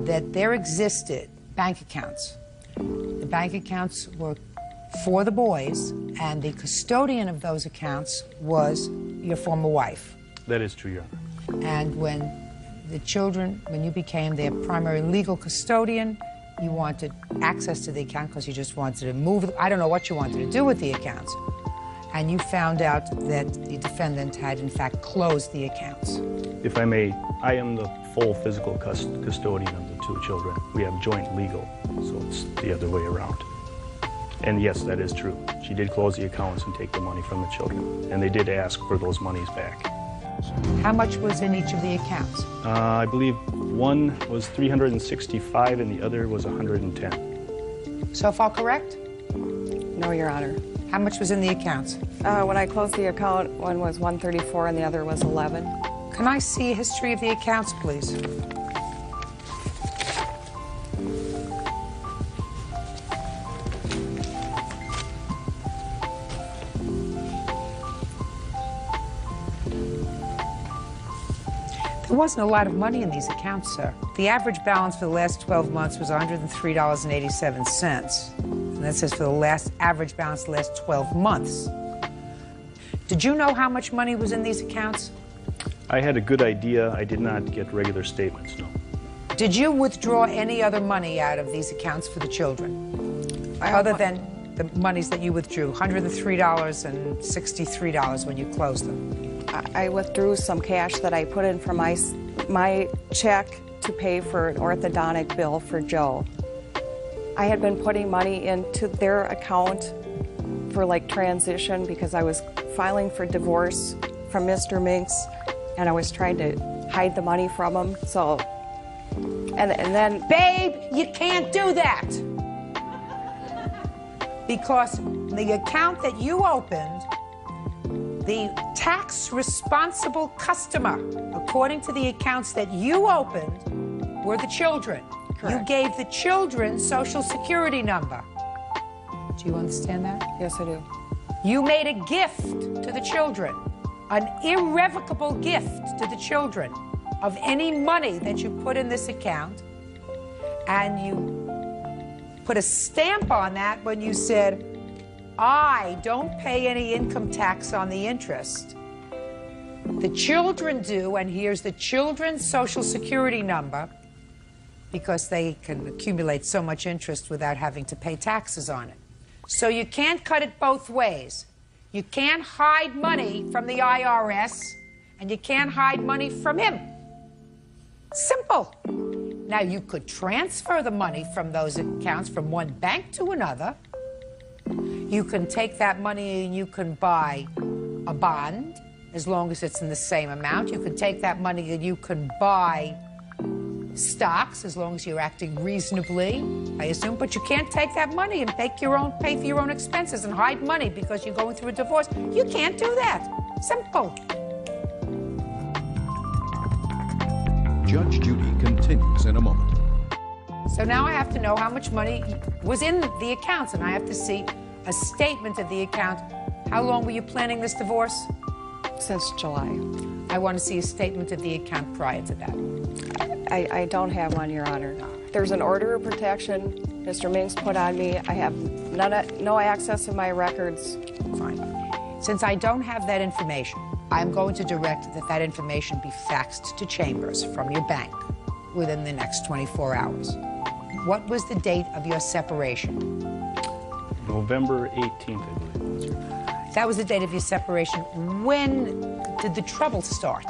that there existed bank accounts. The bank accounts were for the boys, and the custodian of those accounts was your former wife. That is true, Your Honor. And when the children, when you became their primary legal custodian, you wanted access to the account because you just wanted to move. I don't know what you wanted to do with the accounts. And you found out that the defendant had, in fact, closed the accounts. If I may, I am the full physical custodian of the two children. We have joint legal, so it's the other way around. And yes, that is true. She did close the accounts and take the money from the children, and they did ask for those monies back. How much was in each of the accounts? I believe one was $365 and the other was $110. So far correct? No, Your Honor. How much was in the accounts? When I closed the account, one was $134 and the other was $11. Can I see a history of the accounts, please? There wasn't a lot of money in these accounts, sir. The average balance for the last 12 months was $103.87. And that says for the last average balance the last 12 months. Did you know how much money was in these accounts? I had a good idea. I did not get regular statements, no. Did you withdraw any other money out of these accounts for the children? Other than the monies that you withdrew, $103.63 when you closed them. I withdrew some cash that I put in for my check to pay for an orthodontic bill for Joe. I had been putting money into their account for like transition because I was filing for divorce from Mr. Minks and I was trying to hide the money from him. So, and then... Babe, you can't do that! Because the account that you opened, the tax-responsible customer, according to the accounts that you opened, were the children. Correct. You gave the children Social Security number. Do you understand that? Yes, I do. You made a gift to the children, an irrevocable gift to the children of any money that you put in this account, and you put a stamp on that when you said, I don't pay any income tax on the interest. The children do, and here's the children's Social Security number, because they can accumulate so much interest without having to pay taxes on it. So you can't cut it both ways. You can't hide money from the IRS, and you can't hide money from him. Simple. Now, you could transfer the money from those accounts from one bank to another. You can take that money and you can buy a bond, as long as it's in the same amount. You can take that money and you can buy stocks, as long as you're acting reasonably, I assume. But you can't take that money and pay for your own expenses and hide money because you're going through a divorce. You can't do that. Simple. Judge Judy continues in a moment. So now I have to know how much money was in the accounts, and I have to see a statement of the account. How long were you planning this divorce? Since July. I want to see a statement of the account prior to that. I don't have one, Your Honor. There's an order of protection Mr. Minks put on me. I have no access to my records. Fine. Since I don't have that information, I'm going to direct that that information be faxed to Chambers from your bank within the next 24 hours. What was the date of your separation? November 18th, I believe it was. That was the date of your separation. When did the trouble start?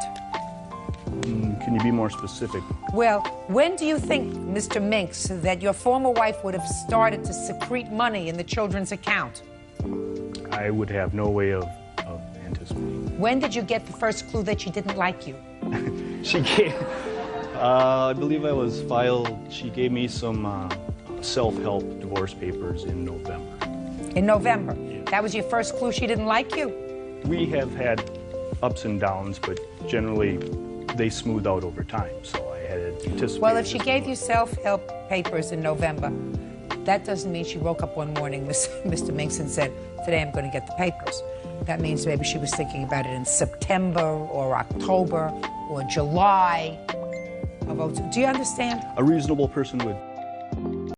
Can you be more specific? Well, when do you think, Mr. Minks, that your former wife would have started to secrete money in the children's account? I would have no way of anticipating. When did you get the first clue that she didn't like you? She gave, I believe she gave me some self-help divorce papers in November. In November? Yeah. That was your first clue she didn't like you? We have had ups and downs, but generally they smooth out over time, so I had anticipated. Well, if she gave you self-help papers in November, that doesn't mean she woke up one morning, Mr. Minks, and said, today I'm going to get the papers. That means maybe she was thinking about it in September or October or July. of 02. Do you understand? A reasonable person would